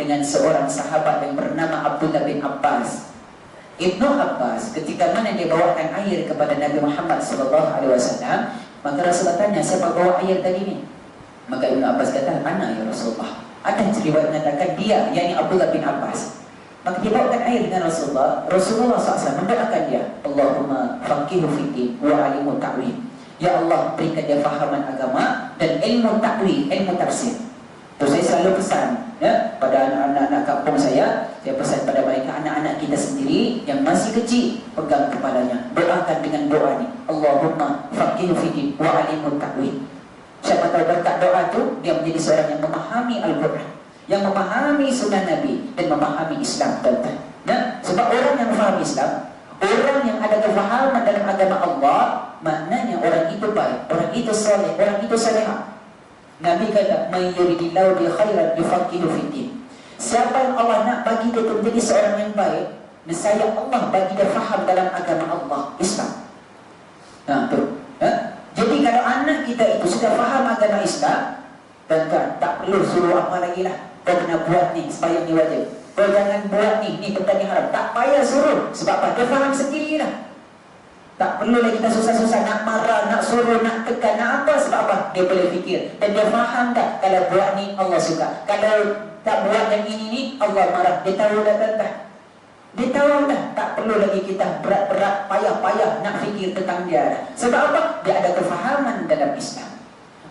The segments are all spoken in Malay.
dengan seorang sahabat yang bernama Abdullah bin Abbas. Ibnu Abbas ketika mana dia bawakan air kepada Nabi Muhammad SAW, maka Rasulullah tanya, siapa bawa air tadi ni? Maka Ibnu Abbas kata, ana ya Rasulullah. Ada riwayat mengatakan dia, yakni Abdullah bin Abbas. Maka dia bawakan air dengan Rasulullah. Rasulullah SAW mendoakan dia, Allahumma faqihu fiddin wa alimu ta'wil. Ya Allah, berikan dia fahaman agama dan ilmu ta'wil, ilmu tafsir. Terus saya selalu pesan pada anak-anak kampung saya pesan pada mereka, anak-anak kita sendiri yang masih kecil, pegang kepalanya, doakan dengan doa ni, Allahumma faqihu fiddin wa alimu ta'wil. Siapa tahu berkat doa tu dia menjadi seorang yang memahami Al-Quran, yang memahami sunnah Nabi dan memahami Islam, tuan-tuan. Sebab orang yang memahami Islam, orang yang ada kefahaman dalam agama Allah, maknanya orang itu baik, orang itu soleh, orang itu salihah. Nabi kata, "Man yuridillahu bi khairan yufaqihu fiddin." Siapa yang Allah nak bagi dia tu menjadi seorang yang baik, nescaya Allah bagi dia faham dalam agama Allah, Islam. Tu. Jadi kalau anak kita itu sudah faham agama Islam, dan tak perlu suruh apa lagi lah. Kau kena buat ni, sembahyang ni wajib. Kau jangan buat ni perkara ni haram. Tak payah suruh. Sebab apa? Dia faham sendiri lah. Tak perlu lagi kita susah-susah nak marah, nak suruh, nak tekan, nak apa. Sebab apa? Dia boleh fikir. Dan dia faham tak? Kalau buat ni Allah suka. Kalau tak buat yang ini ni Allah marah. Dia tahu dah tak? Dia tahu dah. Tak perlu lagi kita berat-berat, payah-payah nak fikir tentang dia dah. Sebab apa? Dia ada kefahaman dalam Islam.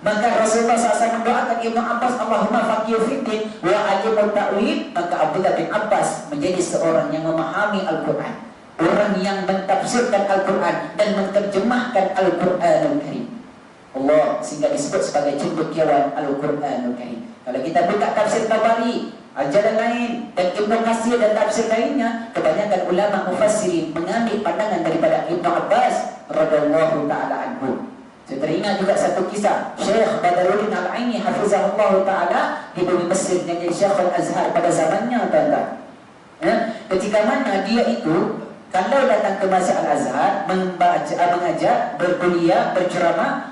Maka Rasulullah SAW mendoakan Ibnu Abbas, Allahumma faqihu fiddin wa alimu ta'wil. Maka Abdullah bin Abbas menjadi seorang yang memahami Al-Quran, orang yang mentafsirkan Al-Quran dan menterjemahkan Al-Quranul Karim. Allah sehingga disebut sebagai cendekiawan Al-Quranul Karim. Kalau kita buka tafsir Tabari, ajaran lain, dan Ibnu Katsir dan tafsir lainnya, kebanyakan ulama mufassirin mengambil pandangan daripada Ibnu Abbas radhiyallahu taala anhu. Saya teringat juga satu kisah Syekh Badruddin Al-Aini hafizahullah ta'ala di bumi Mesir yang jadi Syekh Al-Azhar pada zamannya, tuan-tuan. Ketika mana dia itu kalau datang ke Masjid Al-Azhar mengajar, berkuliah, berceramah,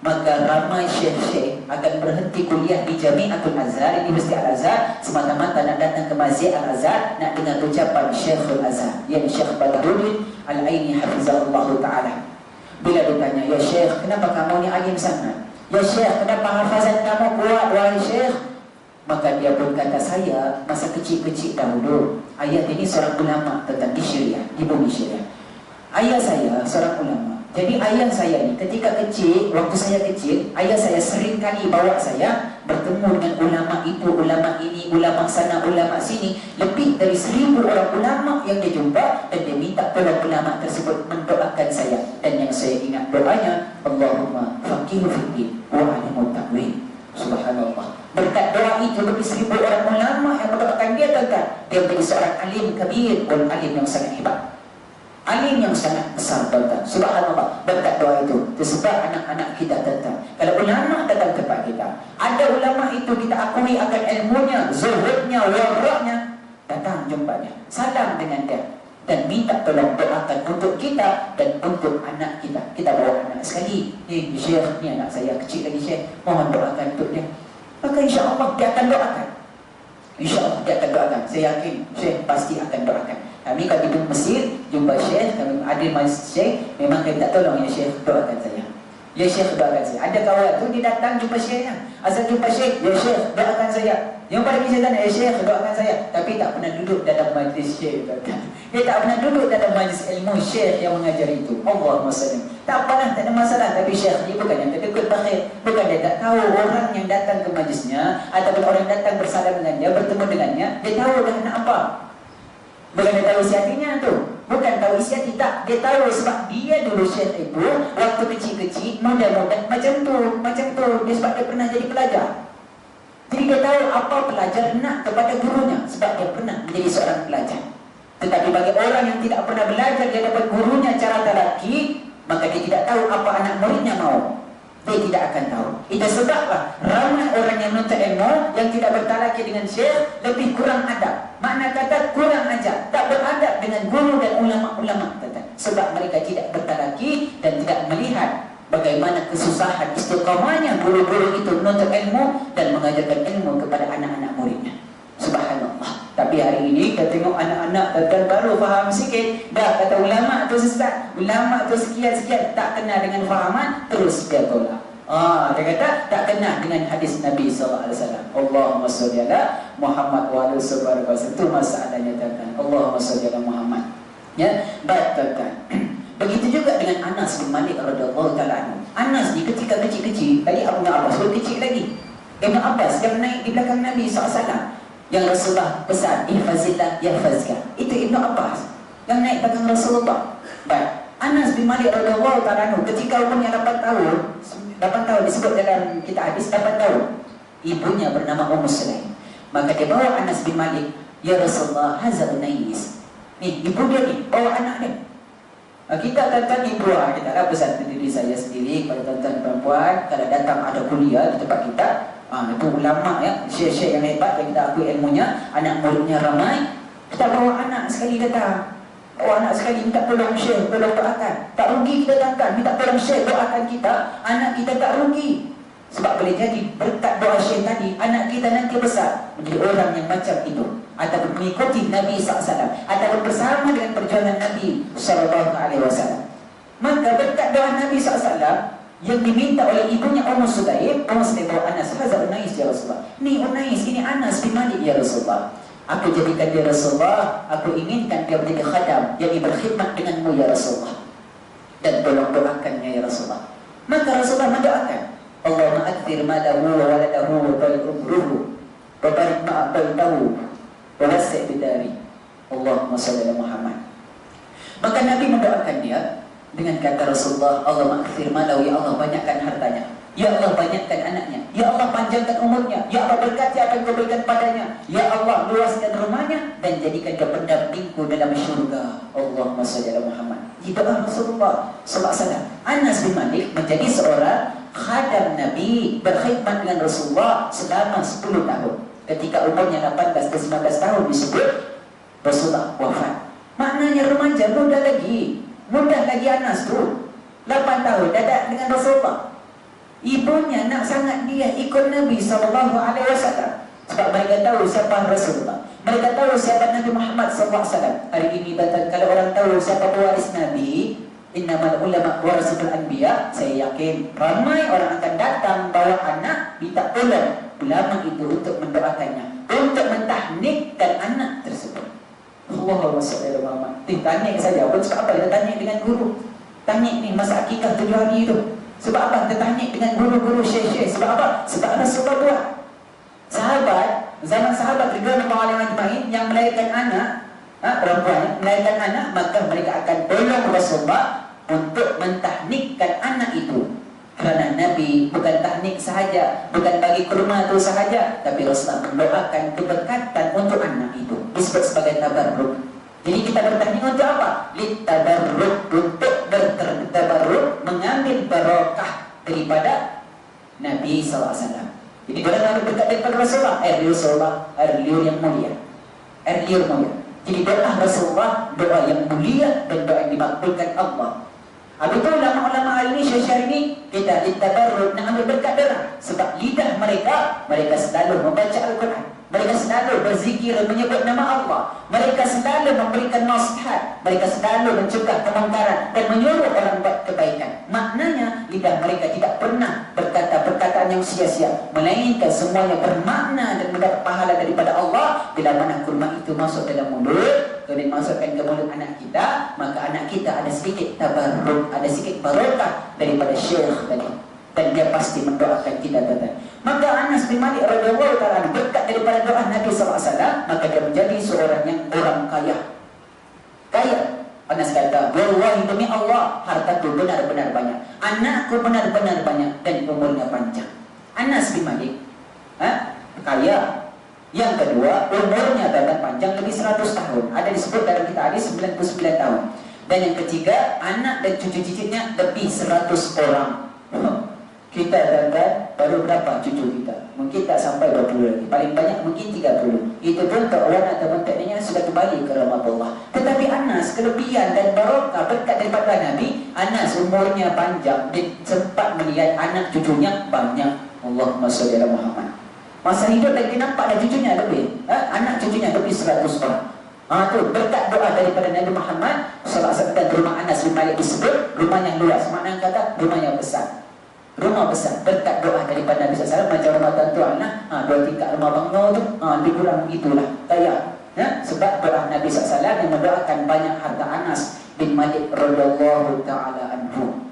maka ramai syekh-syekh akan berhenti kuliah di Jami'atul Azhar, di Masjid Al-Azhar, semata-mata nak datang ke Masjid Al-Azhar nak dengar ucapan Syekh Al-Azhar, yang Syekh Badruddin Al-Aini hafizahullah ta'ala. Bila ditanya, ya Syekh, kenapa kamu ni alim sangat? Ya Syekh, kenapa hafazan kamu kuat, wahai Syekh? Maka dia pun kata, saya masa kecil-kecil dahulu, ayah ini seorang ulama tentang di Syria, di bumi Syria. Ayah saya seorang ulama. Jadi ayah saya ni ketika kecil, waktu saya kecil, ayah saya sering kali bawa saya bertemu dengan ulama itu, ulama ini, ulama sana, ulama sini. Lebih dari 1000 orang ulama yang dia jumpa, dan dia minta tolong ulama tersebut mendoakan saya. Dan yang saya ingat doanya, Allahumma faqihu fiddin wa alimu ta'wil. Subhanallah. Berkat doa itu lebih 1000 orang ulama yang mendoakan dia, tuan-tuan. Dia menjadi seorang alim kabir, wal alim yang sangat hebat, alim yang sangat besar, tuan-tuan. Subhanallah, berkat doa itu. Sebab anak-anak kita, tuan-tuan, kalau ulama datang tempat kita, ada ulama itu kita akui akan ilmunya, zuhudnya, waraknya, datang jumpa dia, salam dengan dia, dan minta tolong doakan untuk kita dan untuk anak kita. Kita bawa anak sekali, Syekh, ni anak saya kecil lagi Syekh, mohon doakan untuk dia. Maka insya-Allah dia akan doakan. InsyaAllah dia akan doakan. Saya yakin Syekh pasti akan doakan. Kami kalau di Mesir jumpa Syekh, kami ada majlis Syekh, memang kami tak tolong, ya Syekh doakan saya, ya Syekh doakan saya. Ada kawan tu dia datang jumpa Syekhnya, asal jumpa Syekh, ya Syekh doakan saya. Yang paling saya tanya, ya Syekh doakan saya, tapi tak pernah duduk dalam majlis Syekh, doakan. Dia tak pernah duduk dalam majlis ilmu Syekh yang mengajar itu. Allahumma sallim. Tak pernah, tak ada masalah. Tapi Syekh dia bukan yang kedekut bakhir, bukan dia tak tahu orang yang datang ke majlisnya ataupun orang yang datang bersalam dengan dia, bertemu dengannya, dia tahu dah nak apa. Bukan dia tahu isi hatinya tu, bukan tahu isi hati, tak. Dia tahu sebab dia dulu Syekh itu waktu kecil-kecil, muda-muda macam tu. Dia sebab dia pernah jadi pelajar. Jadi dia tahu apa pelajar nak kepada gurunya, sebab dia pernah menjadi seorang pelajar. Tetapi bagi orang yang tidak pernah belajar, dia dapat gurunya cara talaki, maka dia tidak tahu apa anak muridnya mau. Dia tidak akan tahu. Itu sebablah ramai orang yang menuntut ilmu yang tidak bertalaki dengan Syekh lebih kurang adab. Makna kata kurang ajar, tak beradab dengan guru dan ulama-ulama. Sebab mereka tidak bertalaki dan tidak melihat bagaimana kesusahan istiqamahnya guru-guru itu menuntut ilmu dan mengajarkan ilmu kepada anak-anak muridnya. Subhanallah. Tapi hari ini kita tengok anak-anak tuan baru faham sikit, dah kata ulama tu sesat, ulama tu sekian-sekian, tak kena dengan fahaman, terus dia tolak. Dia kata tak kena dengan hadis Nabi SAW. Allahumma salli ala Muhammad wa ala sallallahu alaihi wasallam. Itu masalahnya tuan-tuan. Allahumma salli ala Muhammad. Ya, baik tuan-tuan. Begitu juga dengan Anas bin Malik radhiyallahu taala anhu. Anas ni ketika kecil-kecil, tadi Abu Abbas baru kecil lagi. Ibn Abbas yang naik di belakang Nabi SAW, yang Rasulullah pesan, ihfazillah yahfazka. Itu Ibn Abbas yang naik belakang Rasulullah. Baik, Anas bin Malik radhiyallahu taala anhu ketika umurnya 8 tahun disebut dalam kitab hadis 8 tahun. Ibunya bernama Ummu Sulaim. Maka dia bawa Anas bin Malik, ya Rasulullah, hazza Unais. Ni ibu dia ni, bawa anak dia. Kita tuan-tuan ibu kita lah pesan diri saya sendiri kepada tuan-tuan perempuan, kalau datang ada kuliah di tempat kita, itu ulama ya, syekh-syekh yang hebat yang kita akui ilmunya, anak muridnya ramai, kita bawa anak sekali datang. Bawa anak sekali minta tolong syekh, tolong doakan. Tak rugi kita datang, minta tolong syekh doakan kita, anak kita tak rugi. Sebab boleh jadi berkat doa syekh tadi, anak kita nanti besar menjadi orang yang macam itu, ataupun mengikuti Nabi SAW, ataupun bersama dengan perjuangan Nabi SAW. Maka berkat doa Nabi SAW yang diminta oleh ibunya Ummu Sulaim, Ummu Sulaim bawa Anas, hazza Unais ya Rasulullah. Ni Unais, ini Anas bin Malik ya Rasulullah. Aku jadikan dia Rasulullah, aku inginkan dia menjadi khadam yang berkhidmat denganmu ya Rasulullah, dan tolong doakannya ya Rasulullah. Maka Rasulullah mendoakan, Allahumma akthir malahu wa waladahu wa barik umruhu wa barik ma'atahu wa wasi' bidari. Allahumma salli ala Muhammad. Maka Nabi mendoakan dia dengan kata Rasulullah, Allahumma akthir malahu, ya Allah banyakkan hartanya, ya Allah banyakkan anaknya, ya Allah panjangkan umurnya, ya Allah berkati apa yang kau berikan padanya, ya Allah luaskan rumahnya dan jadikan dia pendampingku dalam syurga. Allahumma salli ala Muhammad. Itu Rasulullah SAW. Anas bin Malik menjadi seorang khadam Nabi, berkhidmat dengan Rasulullah selama 10 tahun. Ketika umurnya 18 ke 19 tahun disebut Rasulullah wafat. Maknanya remaja, muda lagi Anas tu. 8 tahun dadak dengan Rasulullah. Ibunya nak sangat dia ikut Nabi SAW. Sebab mereka tahu siapa Rasulullah, mereka tahu siapa Nabi Muhammad SAW. Hari ini kalau orang tahu siapa pewaris Nabi, innamal ulama warasatul anbiya, saya yakin ramai orang akan datang bawa anak minta tolong ulama itu untuk mendoakannya, untuk mentahnikkan anak tersebut. Allahumma shalli ala Muhammad. Tahnik saja pun sebab apa kita tahnik dengan guru? Tahnik ni masa akikah 7 hari itu. Sebab apa kita tahnik dengan guru-guru syekh-syekh? Sebab apa? Sebab Rasulullah buat. Sahabat, zaman sahabat ridwanullah alaihim ajmain yang melahirkan anak, perempuan melahirkan anak, maka mereka akan tolong Rasulullah untuk mentahnikkan anak itu. Kerana Nabi bukan tahnik sahaja, bukan bagi kurma itu sahaja, tapi Rasulullah mendoakan keberkatan untuk anak itu. Disebut sebagai tabarruk. Jadi kita bertahnik untuk apa? Litabarruk, untuk bertabarruk, mengambil barokah daripada Nabi SAW. Jadi kalau Nabi berkat daripada Rasulullah, air liur yang mulia, air liur mulia. Jadi doa Rasulullah, doa yang mulia dan doa yang dimakbulkan Allah. Habis itu ulama-ulama hari ini, syekh ini, kita ditabarruk nak ambil berkat darah. Sebab lidah mereka selalu membaca Al-Quran, mereka selalu berzikir menyebut nama Allah, mereka selalu memberikan nasihat, mereka selalu mencegah kemungkaran dan menyuruh orang buat kebaikan. Maknanya lidah mereka tidak pernah berkata perkataan yang sia-sia, melainkan semuanya bermakna dan mendapat pahala daripada Allah. Bila mana kurma itu masuk dalam mulut, kemudian masukkan ke mulut anak kita, maka anak kita ada sedikit tabarruk, ada sedikit barokah daripada syekh tadi, dan dia pasti mendoakan kita tadi. Maka Anas bin Malik radhiyallahu ta'ala berkat daripada doa Nabi SAW, maka dia menjadi seorang yang orang kaya. Anas kata, wallahi demi Allah, hartaku benar-benar banyak, anakku benar-benar banyak, dan umurnya panjang. Anas bin Malik kaya. Yang kedua, umurnya panjang, lebih 100 tahun. Ada disebut dalam kitab hadis 99 tahun. Dan yang ketiga, anak dan cucu cicitnya lebih 100 orang. Kita baru berapa cucu kita? Mungkin tak sampai 20 lagi. Paling banyak mungkin 30. Itu pun orang atau menteknya sudah kembali ke rahmatullah. Tetapi Anas, kelebihan dan barokah berkat daripada Nabi, Anas umurnya panjang dan sempat melihat anak cucunya banyak. Allahumma shalli ala Muhammad. Masa hidup lagi nampak ada cucunya lebih. Anak cucunya lebih 100 orang. Tu berkat doa daripada Nabi Muhammad sallallahu alaihi wasallam. Dan rumah Anas bin Malik disebut rumah yang luas. Maknanya kata rumah yang besar. Rumah besar berkat doa daripada Nabi sallallahu alaihi wasallam. Macam rumah tuan lah, 2 tingkat rumah bangau tu, lebih kurang begitulah. Kaya. Sebab doa Nabi sallallahu alaihi wasallam yang mendoakan banyak harta Anas bin Malik radhiyallahu taala anhu.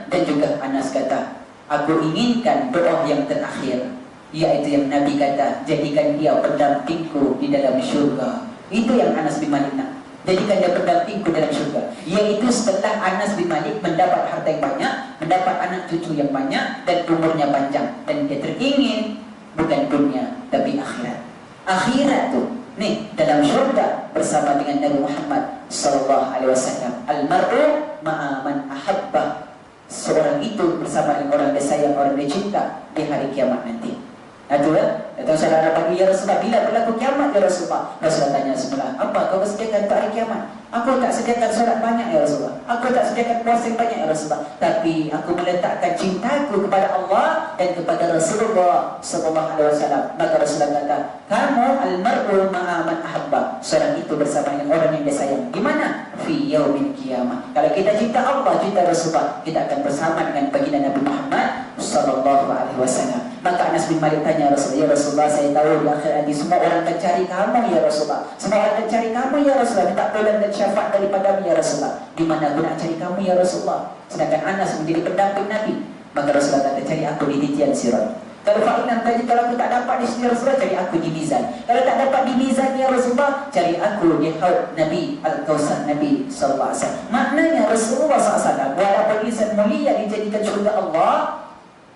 Dan juga Anas kata, aku inginkan doa yang terakhir, iaitu yang Nabi kata, jadikan dia pendampingku di dalam syurga. Itu yang Anas bin Malik nak. Jadikan dia pendampingku dalam syurga. Iaitu setelah Anas bin Malik mendapat harta yang banyak, mendapat anak cucu yang banyak, dan umurnya panjang. Dan dia teringin bukan dunia, tapi akhirat. Akhirat tu, nih, dalam syurga bersama dengan Nabi Muhammad sallallahu alaihi wasallam. Al-mar'u ma'a man ahabbah. Seorang itu bersama dengan orang dia sayang, orang dia cinta di hari kiamat nanti. Itu ya. Datang saudara bagi ya Rasulullah, bila berlaku kiamat ya Rasulullah? Rasulullah tanya semula, apa kau sediakan untuk hari kiamat? Aku tak sediakan solat banyak ya Rasulullah. Aku tak sediakan puasa banyak ya Rasulullah. Tapi aku meletakkan cintaku kepada Allah dan kepada Rasulullah sallallahu alaihi wasallam. Maka Rasulullah kata, kamu al-mar'u ma'a man ahabba. Seorang itu bersama dengan orang yang dia sayang. Di mana? Fi yaumil qiyamah. Kalau kita cinta Allah, cinta Rasulullah, kita akan bersama dengan baginda Nabi Muhammad sallallahu alaihi wasallam. Maka Anas bin Malik tanya Rasulullah, ya Rasulullah, saya tahu di akhir nanti semua orang akan cari kamu ya Rasulullah. Semua orang akan cari kamu ya Rasulullah. Minta tolong dan syafaat daripada ya Rasulullah. Di mana aku nak cari kamu ya Rasulullah? Sedangkan Anas menjadi pendamping Nabi. Maka Rasulullah kata, cari aku di titian sirat. Kalau fa'inan tadi, kalau aku tak dapat di sini Rasulullah, cari aku di mizan. Kalau tak dapat di mizan ya Rasulullah, cari aku di haud Nabi Al-Kausar Nabi sallallahu alaihi wasallam. Maknanya Rasulullah sallallahu alaihi wasallam walaupun insan mulia dijadikan syurga Allah,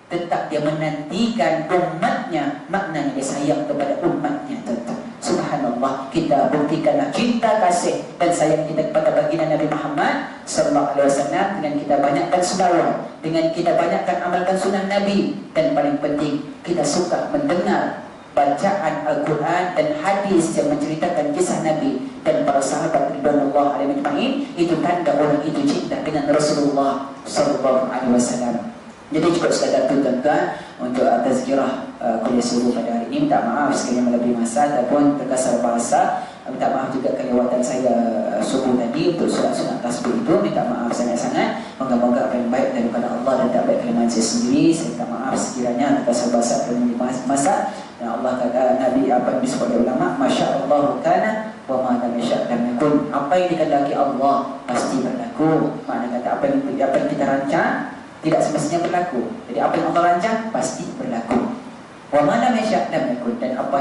tetap dia menantikan umatnya. Maknanya dia sayang kepada umatnya tetap. Subhanallah, kita buktikanlah cinta kasih dan sayang kita kepada baginda Nabi Muhammad sallallahu alaihi wasallam dengan kita banyakkan selawat, dengan kita banyakkan amalkan sunnah Nabi, dan paling penting kita suka mendengar bacaan Al-Quran dan hadis yang menceritakan kisah Nabi dan para sahabat ridwanullah alaihi ajma'in. Itu tanda orang itu cinta dengan Rasulullah sallallahu alaihi wasallam. Jadi cukup sekadar itu tuan-tuan untuk tazkirah kuliah subuh pada hari ini. Minta maaf sekiranya melebihi masa ataupun terkasar bahasa. Minta maaf juga kelewatan saya subuh tadi untuk sunat-sunat tasbih itu. Minta maaf sangat-sangat. Moga-moga apa yang baik daripada Allah dan tak baik kelemahan saya sendiri. Saya minta maaf sekiranya terkasar bahasa melebihi masa. Dan Allah kata, Nabi apa yang disebut oleh ulama, Masya Allah kana wa ma lam yasha' lam yakun. Apa yang dikehendaki Allah pasti berlaku. Maknanya kata apa yang kita rancang tidak semestinya berlaku. Jadi apa yang Allah rancang pasti berlaku. Wa ma lam yasha' lam yakun. Dan apa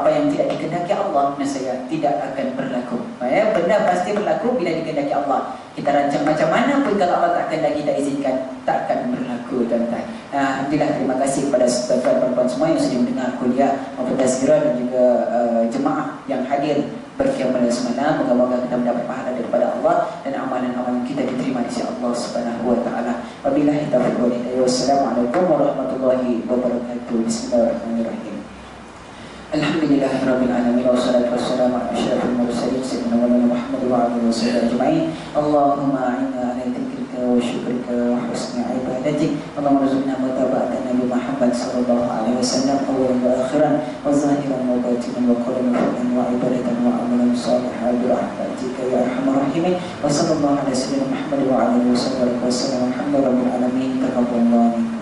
yang tidak dikehendaki Allah, nescaya tidak akan berlaku. Benda pasti berlaku bila dikehendaki Allah. Kita rancang macam mana pun, kalau Allah tak kehendaki, tak izinkan, tak akan berlaku tuan-tuan. Alhamdulillah, terima kasih kepada tuan-tuan perempuan semua yang sudah mendengar kuliah maupun tazkirah, dan juga jemaah yang hadir berkiamat semalam. Moga-moga kita mendapat pahala daripada Allah dan amalan-amalan kita diterima di sisi Allah Subhanahu wa taala. Wabillahi taufiq wal hidayah. Wassalamualaikum warahmatullahi wabarakatuh. Bismillahirrahmanirrahim. Alhamdulillahirabbil alamin wassalatu wassalamu ala asyrafil mursalin sayyidina Muhammad wa alihi wasallam ajma'in. Allahumma a'inna ala dzikrika wa syukrika wa husni ibadatik. Allahumma rzuqna mutaba'atan Nabi Muhammad sallallahu alaihi wasallam awwalan wa akhiran wa zahiran wa batinan wa qawlan wa fi'lan wa ibadatan wa amalan salihan bi rahmatika ya arhamar rahimin. Wa sallallahu ala sayyidina Muhammad wa alihi wasallam. Alhamdulillahirabbil alamin. Taqabbalallahu